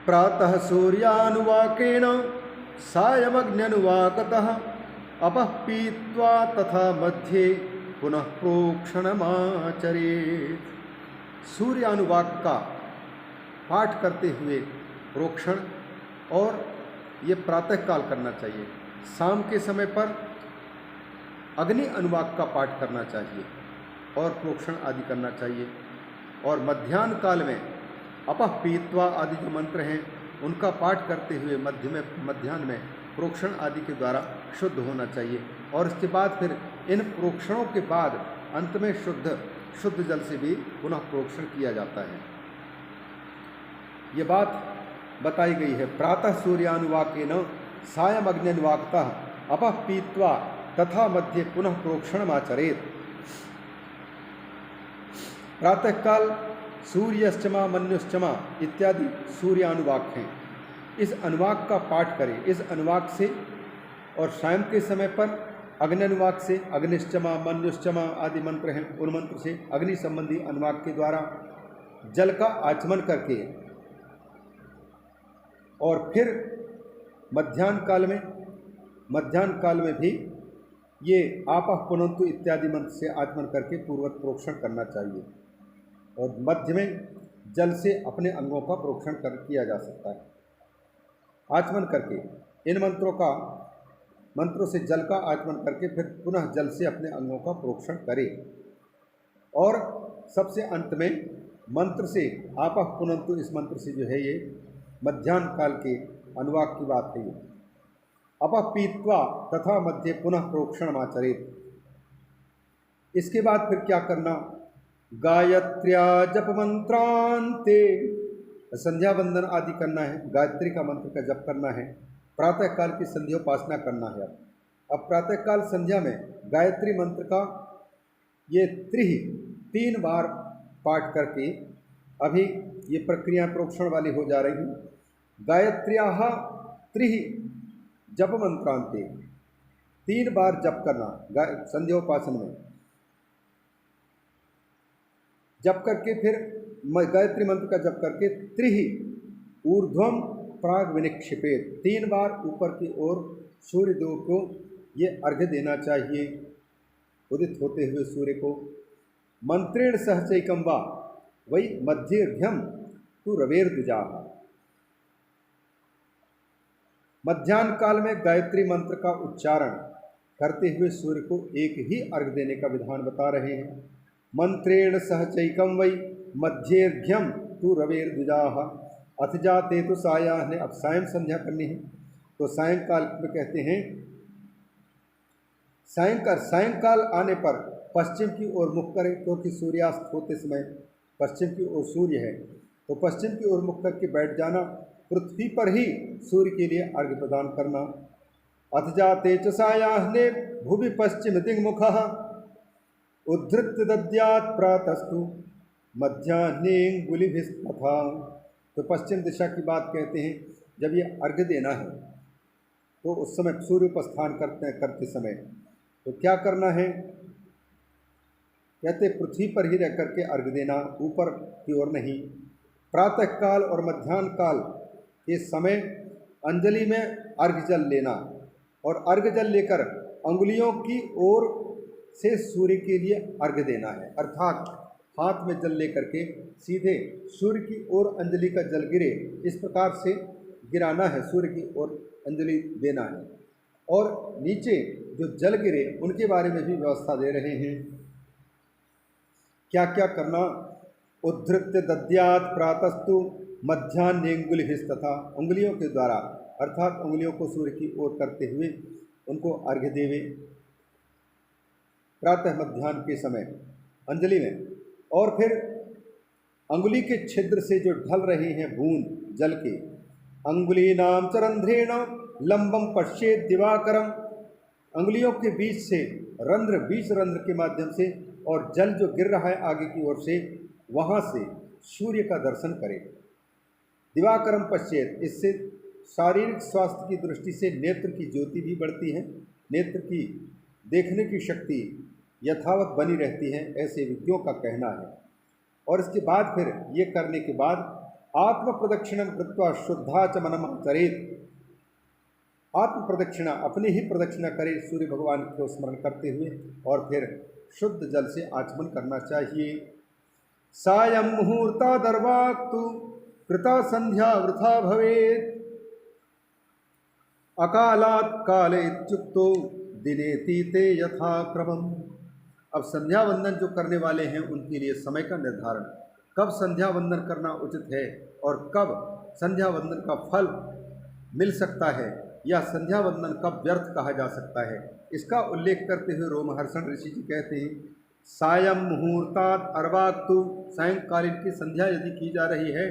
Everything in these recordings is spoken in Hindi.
प्रातः सूर्यानुवाकेन सायमग्न्यनुवाकतः अपः पीत्वा तथा मध्ये पुनः प्रोक्षणमाचरेत्। सूर्यानुवाक का पाठ करते हुए प्रोक्षण, और ये प्रातःकाल करना चाहिए। शाम के समय पर अग्नि अनुवाक का पाठ करना चाहिए और प्रोक्षण आदि करना चाहिए। और मध्याह्न काल में अपः पीत्वा आदि जो मंत्र हैं उनका पाठ करते हुए मध्याह्न में प्रोक्षण आदि के द्वारा शुद्ध होना चाहिए। और इसके बाद फिर इन प्रोक्षणों के बाद अंत में शुद्ध जल से भी पुनः प्रोक्षण किया जाता है। ये बात बताई गई है। प्रातः सूर्यानुवाकेन सायं अग्न्यनुवाकतः अपः पीत्वा तथा मध्ये पुनः प्रोक्षणमाचरेत्। प्रातःकाल सूर्यश्चमा मन्युश्चमा इत्यादि सूर्यानुवाक हैं। इस अनुवाक का पाठ करें। इस अनुवाक से, और शाम के समय पर अग्नि अनुवाक से, अग्निश्चमा मन्युश्चमा आदि मंत्र हैं, उन मंत्र से अग्नि संबंधी अनुवाक के द्वारा जल का आचमन करके, और फिर मध्याह्न काल में भी ये आपः पुनन्तु इत्यादि मंत्र से आचमन करके पूर्वत प्रोक्षण करना चाहिए। और मध्य में जल से अपने अंगों का प्रोक्षण किया जा सकता है। आचमन करके इन मंत्रों से जल का आचमन करके फिर पुनः जल से अपने अंगों का प्रोक्षण करें। और सबसे अंत में मंत्र से आपः पुनन्तु, इस मंत्र से जो है ये मध्याह्न काल के अनुवाक की बात है। ये अपः पीत्वा तथा मध्ये पुनः प्रोक्षणमाचरेत्। इसके बाद फिर क्या करना? गायत्र्या जप मंत्रांते, संध्या वंदन आदि करना है। गायत्री का मंत्र का जप करना है। प्रातःकाल की संध्योपासना करना है। अब प्रातःकाल संध्या में गायत्री मंत्र का ये 3 बार पाठ करके, अभी ये प्रक्रिया प्रोक्षण वाली हो जा रही हैं। गायत्र्याः 3 जप मंत्रांते, 3 बार जप करना संध्योपासन में। जप करके फिर गायत्री मंत्र का जप करके 3 ऊर्ध्वम प्राग विनिक्षिपेत, 3 बार ऊपर की ओर सूर्यदेव को ये अर्घ्य देना चाहिए, उदित होते हुए सूर्य को। मंत्रेण सहचैकम वा वै मध्येर्घ्यम तु रवेर्द्विजाः। मध्याह्न काल में गायत्री मंत्र का उच्चारण करते हुए सूर्य को एक ही अर्घ्य देने का विधान बता रहे हैं। मंत्रेण सहचैकम वै मध्येर्घ्यम तु रवेर्द्विजाः अथ जाते तो सायाह्ने। अब संध्या करनी है तो सायंकाल में कहते हैं, सायंकाल आने पर पश्चिम की ओर मुख करें, क्योंकि सूर्यास्त होते समय पश्चिम की ओर सूर्य है, तो पश्चिम की ओर मुख करके बैठ जाना। पृथ्वी पर ही सूर्य के लिए अर्घ्य प्रदान करना। अथ जाते च सायाह्ने भुवि पश्चिम दिङ्मुखः उद्धृत्य दद्यात् प्रातस्तु मध्याह्नेऽङ्गुलिभिस्तथा। तो पश्चिम दिशा की बात कहते हैं। जब ये अर्घ्य देना है तो उस समय सूर्योपस्थान करते समय तो क्या करना है? कहते पृथ्वी पर ही रह करके अर्घ्य देना, ऊपर की ओर नहीं। प्रातःकाल और मध्याह्न काल के समय अंजलि में अर्घ्य जल लेना, और अर्घ्य जल लेकर अंगुलियों की ओर से सूर्य के लिए अर्घ्य देना है। अर्थात हाथ में जल लेकर के सीधे सूर्य की ओर अंजलि का जल गिरे, इस प्रकार से गिराना है, सूर्य की ओर अंजलि देना है। और नीचे जो जल गिरे उनके बारे में भी व्यवस्था दे रहे हैं। क्या क्या करना? उद्धृत्य दद्यात् प्रातस्तु मध्याह्नेऽङ्गुलिभिस्तथा, उंगलियों के द्वारा अर्थात उंगलियों को सूर्य की ओर करते हुए उनको अर्घ्य देवे प्रातः मध्याह्न के समय अंजलि में। और फिर अंगुली के छिद्र से जो ढल रहे हैं बूंद जल के, अंगुलीनां च रंध्रेण लंबम पश्येत् दिवाकरम, अंगुलियों के बीच से बीच रंध्र के माध्यम से, और जल जो गिर रहा है आगे की ओर से, वहाँ से सूर्य का दर्शन करें। दिवाकरम पश्येत्, इससे शारीरिक स्वास्थ्य की दृष्टि से नेत्र की ज्योति भी बढ़ती है, नेत्र की देखने की शक्ति यथावत बनी रहती है, ऐसे विज्ञों का कहना है। और इसके बाद फिर ये करने के बाद आत्म प्रदक्षिणम कृत्वा शुद्धा च मनम आचरेत। आत्म प्रदक्षिणा, अपनी ही प्रदक्षिणा करे सूर्य भगवान को स्मरण करते हुए, और फिर शुद्ध जल से आचमन करना चाहिए। सायं मुहूर्तादर्वाक्तु कृता संध्या वृथा भवेत्, अकालात् काले इत्युक्तो दिने तीते यथा क्रमम्। अब संध्या वंदन जो करने वाले हैं उनके लिए समय का निर्धारण, कब संध्या वंदन करना उचित है और कब संध्या वंदन का फल मिल सकता है, या संध्या वंदन कब व्यर्थ कहा जा सकता है, इसका उल्लेख करते हुए रोमहर्षण ऋषि जी कहते हैं, सायं मुहूर्तात् अर्वाक्तु, सायंकालीन की संध्या यदि की जा रही है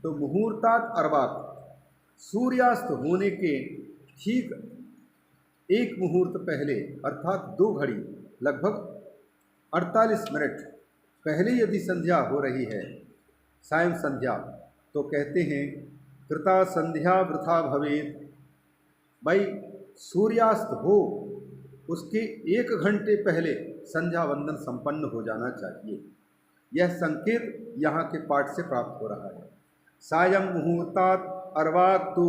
तो मुहूर्तात् अर्वाक्तु, सूर्यास्त होने के ठीक एक मुहूर्त पहले अर्थात 2 घड़ी लगभग 48 मिनट पहले यदि संध्या हो रही है, सायं संध्या, तो कहते हैं कृता संध्या वृथा भवेत्, भाई सूर्यास्त हो उसके 1 घंटे पहले संध्या वंदन संपन्न हो जाना चाहिए। यह संकेत यहाँ के पाठ से प्राप्त हो रहा है। सायं मुहूर्तात् अर्वाक्तु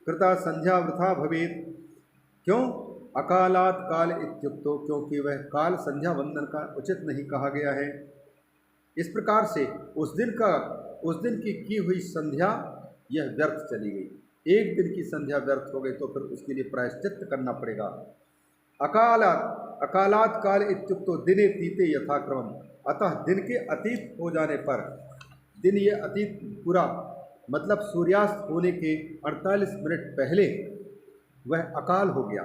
कृता संध्या वृथा भवेत्, क्यों? अकालात् काल इत्युक्तो, क्योंकि वह काल संध्या वंदन का उचित नहीं कहा गया है। इस प्रकार से उस दिन की हुई संध्या यह व्यर्थ चली गई। एक दिन की संध्या व्यर्थ हो गई तो फिर उसके लिए प्रायश्चित करना पड़ेगा। अकालात् काल इत्युक्तो दिने तीते यथाक्रमम्, अतः दिन के अतीत हो जाने पर, दिन ये अतीत पूरा मतलब सूर्यास्त होने के 48 मिनट पहले वह अकाल हो गया।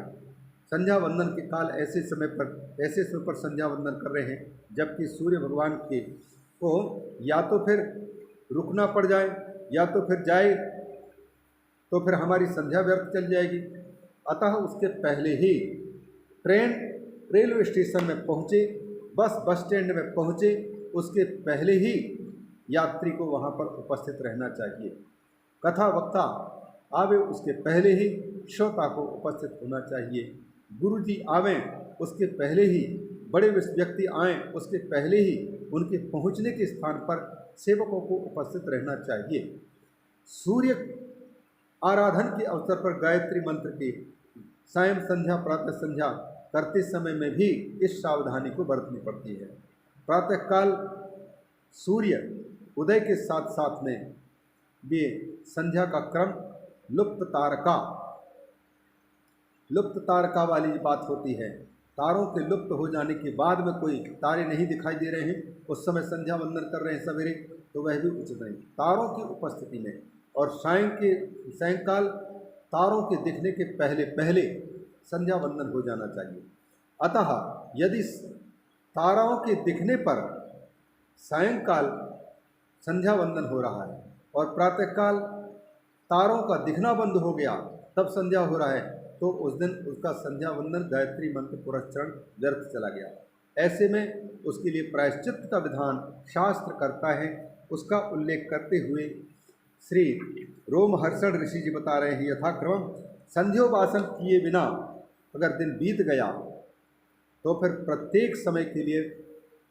संध्या वंदन के काल ऐसे समय पर संध्या वंदन कर रहे हैं जबकि सूर्य भगवान को या तो फिर रुकना पड़ जाए या तो फिर जाए तो फिर हमारी संध्या व्यर्थ चल जाएगी। अतः उसके पहले ही ट्रेन रेलवे स्टेशन में पहुँचे, बस स्टैंड में पहुँचे, उसके पहले ही यात्री को वहाँ पर उपस्थित रहना चाहिए। कथा वक्ता आवे उसके पहले ही श्रोता को उपस्थित होना चाहिए। गुरु जी आवें उसके पहले ही, बड़े व्यक्ति आएँ उसके पहले ही उनके पहुँचने के स्थान पर सेवकों को उपस्थित रहना चाहिए। सूर्य आराधन के अवसर पर गायत्री मंत्र की सायं संध्या प्रातः संध्या करते समय में भी इस सावधानी को बरतनी पड़ती है। प्रातःकाल सूर्य उदय के साथ साथ में भी संध्या का क्रम लुप्त तारका वाली बात होती है। तारों के लुप्त हो जाने के बाद में कोई तारे नहीं दिखाई दे रहे हैं, उस समय संध्या वंदन कर रहे हैं सवेरे, तो वह भी उचित नहीं। तारों की उपस्थिति में और सायंकाल तारों के दिखने के पहले संध्या वंदन हो जाना चाहिए। अतः यदि ताराओं के दिखने पर सायंकाल संध्या वंदन हो रहा है और प्रातःकाल तारों का दिखना बंद हो गया तब संध्या हो रहा है, तो उस दिन उसका संध्या वंदन गायत्री मंत्र पुरस्चरण व्यर्थ चला गया। ऐसे में उसके लिए प्रायश्चित का विधान शास्त्र करता है। उसका उल्लेख करते हुए श्री रोमहर्षण ऋषि जी बता रहे हैं, यथाक्रम संध्योपासन किए बिना अगर दिन बीत गया तो फिर प्रत्येक समय के लिए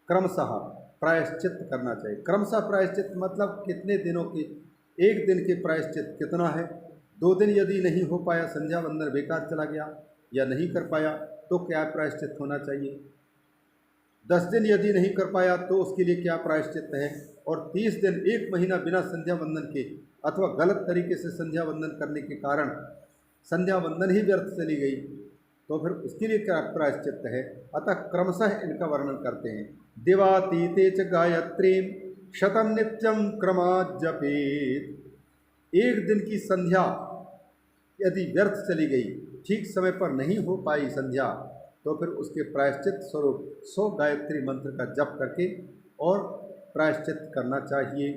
क्रमशः प्रायश्चित करना चाहिए। क्रमशः प्रायश्चित मतलब कितने दिनों की, एक दिन के प्रायश्चित कितना है, 2 दिन यदि नहीं हो पाया, संध्या वंदन बेकार चला गया या नहीं कर पाया तो क्या प्रायश्चित होना चाहिए, 10 दिन यदि नहीं कर पाया तो उसके लिए क्या प्रायश्चित है, और 30 दिन 1 महीना बिना संध्या वंदन के अथवा गलत तरीके से संध्या वंदन करने के कारण संध्या वंदन ही व्यर्थ चली गई तो फिर उसके लिए क्या प्रायश्चित है। अतः क्रमशः इनका वर्णन करते हैं। दिवातीते च गायत्रीं शतं नित्यं क्रमात् जपेत्। एक दिन की संध्या यदि व्यर्थ चली गई, ठीक समय पर नहीं हो पाई संध्या, तो फिर उसके प्रायश्चित स्वरूप 100 गायत्री मंत्र का जप करके और प्रायश्चित करना चाहिए।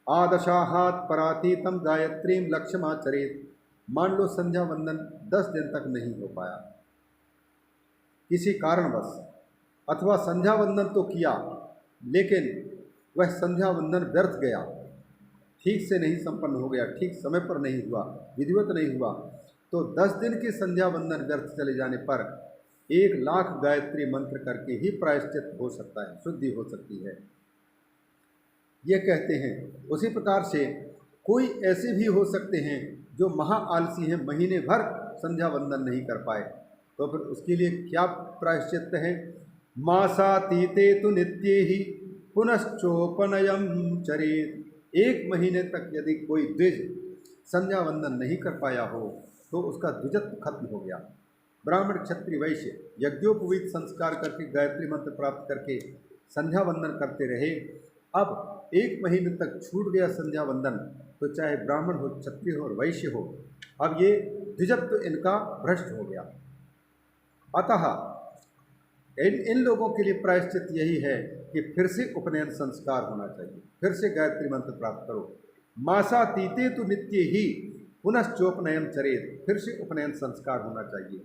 आदशाहात् परातीतम गायत्रीं लक्ष्यमाचरेत्। मान लो संध्या वंदन 10 दिन तक नहीं हो पाया किसी कारणवश, अथवा संध्या वंदन तो किया लेकिन वह संध्या वंदन व्यर्थ गया, ठीक से नहीं संपन्न हो गया, ठीक समय पर नहीं हुआ, विधिवत नहीं हुआ, तो 10 दिन के संध्या वंदन व्यर्थ चले जाने पर 1 लाख गायत्री मंत्र करके ही प्रायश्चित हो सकता है, शुद्धि हो सकती है, ये कहते हैं। उसी प्रकार से कोई ऐसे भी हो सकते हैं जो महा आलसी हैं, महीने भर संध्या वंदन नहीं कर पाए, तो फिर उसके लिए क्या प्रायश्चित है? मासातीते तु नित्ये ही पुनश्चोपनयम चरेत। एक महीने तक यदि कोई द्विज संध्या वंदन नहीं कर पाया हो तो उसका द्विजत्व खत्म हो गया। ब्राह्मण क्षत्रिय वैश्य यज्ञोपवीत संस्कार करके गायत्री मंत्र प्राप्त करके संध्या वंदन करते रहे। अब एक महीने तक छूट गया संध्या वंदन, तो चाहे ब्राह्मण हो, क्षत्रिय हो और वैश्य हो, अब ये द्विजत्व इनका भ्रष्ट हो गया। अतः इन लोगों के लिए प्रायश्चित यही है कि फिर से उपनयन संस्कार होना चाहिए, फिर से गायत्री मंत्र प्राप्त करो। मासातीते तो नित्य ही पुनश्चोपनयन चरेत, फिर से उपनयन संस्कार होना चाहिए।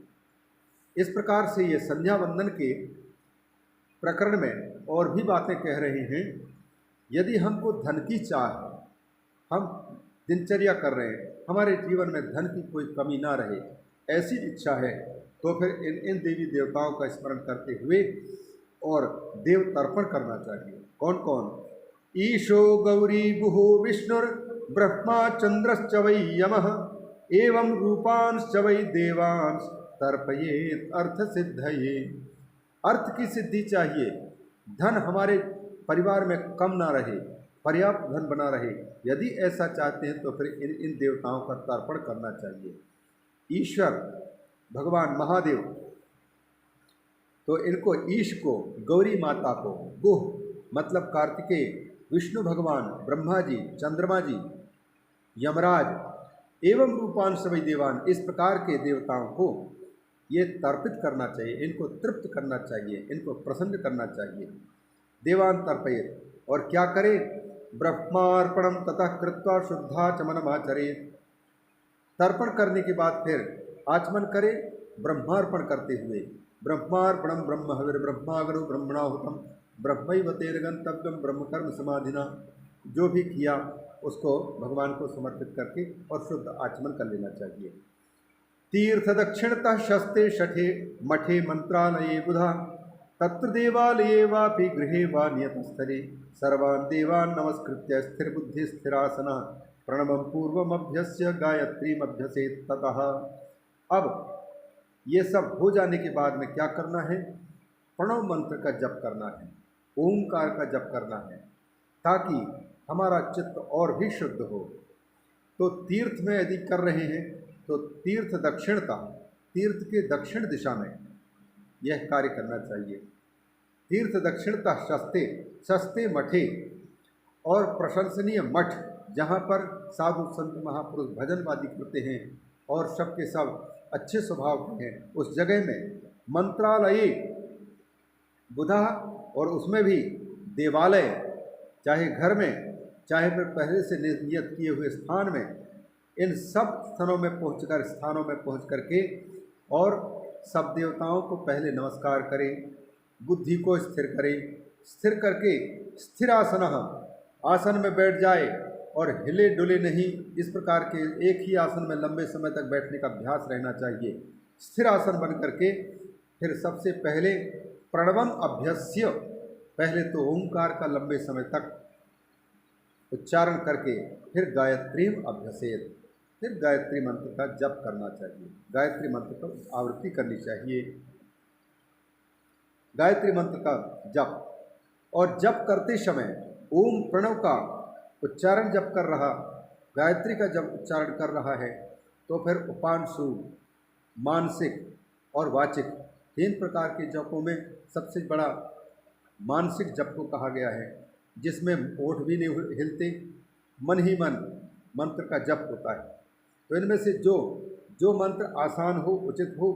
इस प्रकार से ये संध्या वंदन के प्रकरण में और भी बातें कह रहे हैं। यदि हमको धन की चाह है, हम दिनचर्या कर रहे हैं, हमारे जीवन में धन की कोई कमी ना रहे, ऐसी इच्छा है, तो फिर इन देवी देवताओं का स्मरण करते हुए और देव तर्पण करना चाहिए। कौन कौन? ईशो गौरी गुहो विष्णुर ब्रह्मा चंद्रश्च वै यमः एवं रूपांश्च वै देवांश तर्पयेत अर्थ सिद्धये। अर्थ की सिद्धि चाहिए, धन हमारे परिवार में कम ना रहे, पर्याप्त धन बना रहे। यदि ऐसा चाहते हैं तो फिर इन देवताओं का तर्पण करना चाहिए। ईश्वर भगवान महादेव, तो इनको ईश को, गौरी माता को, गुह मतलब कार्तिकेय, विष्णु भगवान, ब्रह्मा जी, चंद्रमा जी, यमराज एवं रूपान सभी देवान, इस प्रकार के देवताओं को ये तर्पित करना चाहिए, इनको तृप्त करना चाहिए, इनको प्रसन्न करना चाहिए। देवान तर्पयेत, और क्या करे? ब्रह्मार्पणम ततः कृत्वा शुद्धा चमनमाचरेत। तर्पण करने के बाद फिर आचमन करे ब्रह्मार्पण करते हुए। ब्रह्मार्पणम ब्रह्म हविर्ब्रह्माग्नो ब्रह्मणाहुतम ब्रह्मैव तेन गंतव्यम ब्रह्मकर्म समाधिना। जो भी किया उसको भगवान को समर्पित करके और शुद्ध आचमन कर लेना चाहिए। तीर्थ दक्षिणतः शस्ते शठे मठे मंत्रालये बुधा तत्र देवालये वापि गृहे वा नियतस्थले सर्वान् देवान् नमस्कृत्य स्थिर बुद्धि स्थिरासना प्रणवम पूर्वमभ्यस्य गायत्रीमभ्यसेत ततः। अब ये सब हो जाने के बाद में क्या करना है? प्रणव मंत्र का जप करना है, ओंकार का जप करना है, ताकि हमारा चित्त और भी शुद्ध हो। तो तीर्थ में यदि कर रहे हैं तो तीर्थ दक्षिणता, तीर्थ के दक्षिण दिशा में यह कार्य करना चाहिए। तीर्थ दक्षिणता शस्ते, शस्ते मठे, और प्रशंसनीय मठ जहाँ पर साधु संत महापुरुष भजनवादी करते हैं और सबके सब अच्छे स्वभाव के हैं, उस जगह में मंत्रालय बुधा, और उसमें भी देवालय, चाहे घर में चाहे फिर पहले से नियत किए हुए स्थान में, इन सब स्थानों में पहुँच करके और सब देवताओं को पहले नमस्कार करें, बुद्धि को स्थिर करें, स्थिर करके स्थिरासन, आसन में बैठ जाए और हिले डुले नहीं। इस प्रकार के एक ही आसन में लंबे समय तक बैठने का अभ्यास रहना चाहिए। स्थिर आसन बन करके फिर सबसे पहले प्रणवम अभ्यस्य, पहले तो ओंकार का लंबे समय तक उच्चारण करके फिर गायत्रीम अभ्यसेत, फिर गायत्री मंत्र का जप करना चाहिए। गायत्री मंत्र पर आवृत्ति करनी चाहिए, गायत्री मंत्र का जप। और जप करते समय ओम प्रणव का उच्चारण जब कर रहा, गायत्री का जब उच्चारण कर रहा है, तो फिर उपांशु, मानसिक और वाचिक, तीन प्रकार के जपों में सबसे बड़ा मानसिक जप को कहा गया है, जिसमें ओठ भी नहीं हिलते, मन ही मन मंत्र का जप होता है। तो इनमें से जो मंत्र आसान हो, उचित हो,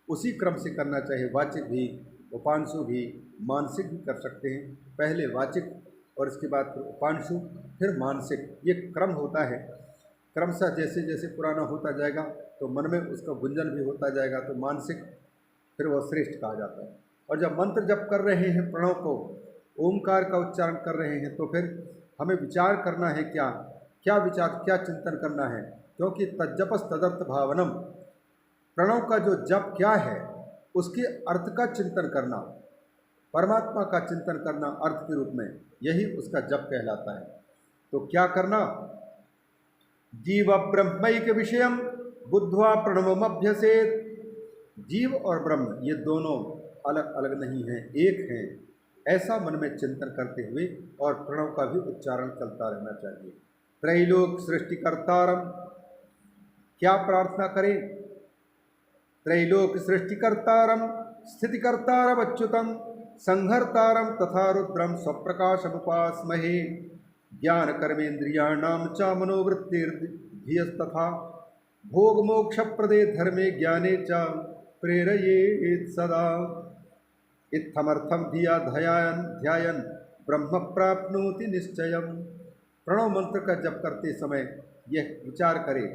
उसी क्रम से करना चाहिए। वाचिक भी, उपांशु भी, मानसिक भी कर सकते हैं। पहले वाचिक और इसके बाद फिर उपांशु, फिर मानसिक, ये क्रम होता है। क्रमशः जैसे जैसे पुराना होता जाएगा तो मन में उसका गुंजन भी होता जाएगा, तो मानसिक फिर वह श्रेष्ठ कहा जाता है। और जब मंत्र जप कर रहे हैं, प्रणव को, ओंकार का उच्चारण कर रहे हैं, तो फिर हमें विचार करना है, क्या विचार, क्या चिंतन करना है, क्योंकि तज्जपस तदर्थ भावनम, प्रणव का जो जप क्या है उसके अर्थ का चिंतन करना, परमात्मा का चिंतन करना अर्थ के रूप में, यही उसका जप कहलाता है। तो क्या करना? जीव ब्रह्मैक विषयम बुद्ध्वा प्रणवमभ्यसेत। जीव और ब्रह्म ये दोनों अलग अलग नहीं हैं, एक हैं, ऐसा मन में चिंतन करते हुए और प्रणव का भी उच्चारण चलता रहना चाहिए। त्रैलोक सृष्टिकर्तारम, क्या प्रार्थना करें? त्रैलोक सृष्टिकर्तारम स्थितिकर्तारम अच्युतम संहर्तारम तथा रुद्रम स्वप्रकाशमुपास्महे। ज्ञान कर्मेन्द्रियाणाम च मनोवृत्तिर्धियस्तथा भोग मोक्ष प्रदे धर्मे ज्ञाने च प्रेरयेत् सदा। इत्थमर्थम धिया ध्यायन ब्रह्म प्राप्नोति निश्चयम। प्रणव मंत्र का जप करते समय यह विचार करे,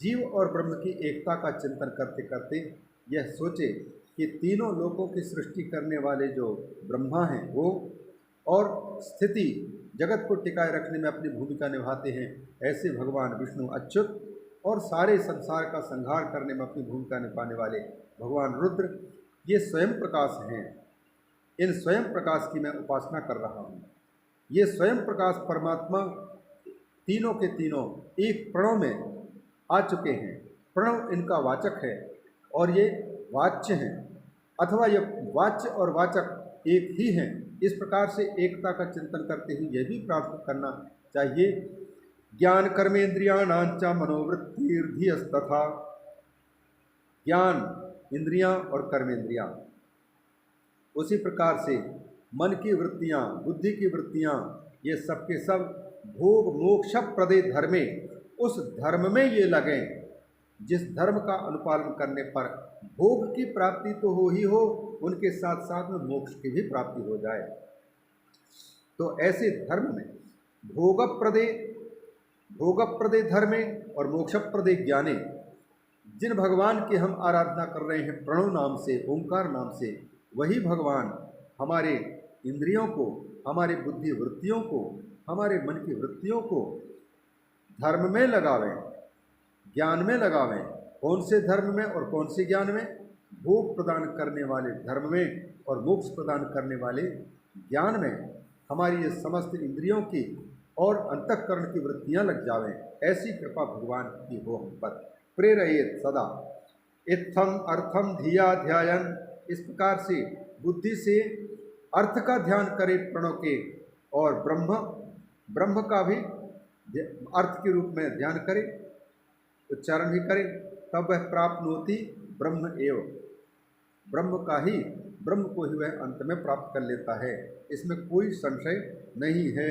जीव और ब्रह्म की एकता का चिंतन करते करते यह सोचे कि तीनों लोकों की सृष्टि करने वाले जो ब्रह्मा हैं वो, और स्थिति जगत को टिकाए रखने में अपनी भूमिका निभाते हैं ऐसे भगवान विष्णु अच्युत, और सारे संसार का संहार करने में अपनी भूमिका निभाने वाले भगवान रुद्र, ये स्वयं प्रकाश हैं। इन स्वयं प्रकाश की मैं उपासना कर रहा हूँ। ये स्वयं प्रकाश परमात्मा तीनों के तीनों एक प्रणव में आ चुके हैं। प्रणव इनका वाचक है और ये वाच्य हैं, अथवा ये वाच्य और वाचक एक ही हैं। इस प्रकार से एकता का चिंतन करते हुए यह भी प्रार्थना करना चाहिए, ज्ञान कर्मेन्द्रियाणांच मनोवृत्तिर्धियस्तथा। ज्ञान इंद्रियां और कर्मेंद्रियां, उसी प्रकार से मन की वृत्तियां, बुद्धि की वृत्तियां, ये सब के सब भोग मोक्ष प्रदे धर्मे, उस धर्म में ये लगें जिस धर्म का अनुपालन करने पर भोग की प्राप्ति तो हो ही हो, उनके साथ साथ में मोक्ष की भी प्राप्ति हो जाए। तो ऐसे धर्म में भोग प्रदे धर्मे और मोक्ष प्रदे ज्ञाने, जिन भगवान की हम आराधना कर रहे हैं प्रणव नाम से, ओंकार नाम से, वही भगवान हमारे इंद्रियों को, हमारी बुद्धि वृत्तियों को, हमारे मन की वृत्तियों को धर्म में लगावें, ज्ञान में लगावें। कौन से धर्म में और कौन से ज्ञान में? भोग प्रदान करने वाले धर्म में और मोक्ष प्रदान करने वाले ज्ञान में हमारी ये समस्त इंद्रियों की और अंतःकरण की वृत्तियां लग जावें। ऐसी कृपा भगवान की हो हम पर। प्रेरयेत् सदा। इत्थम अर्थम धिया ध्यायन, इस प्रकार से बुद्धि से अर्थ का ध्यान करे प्रणव के, और ब्रह्म का भी अर्थ के रूप में ध्यान करे, उच्चारण भी करे, तब वह प्राप्त होती ब्रह्म एव, ब्रह्म को ही वह अंत में प्राप्त कर लेता है। इसमें कोई संशय नहीं है।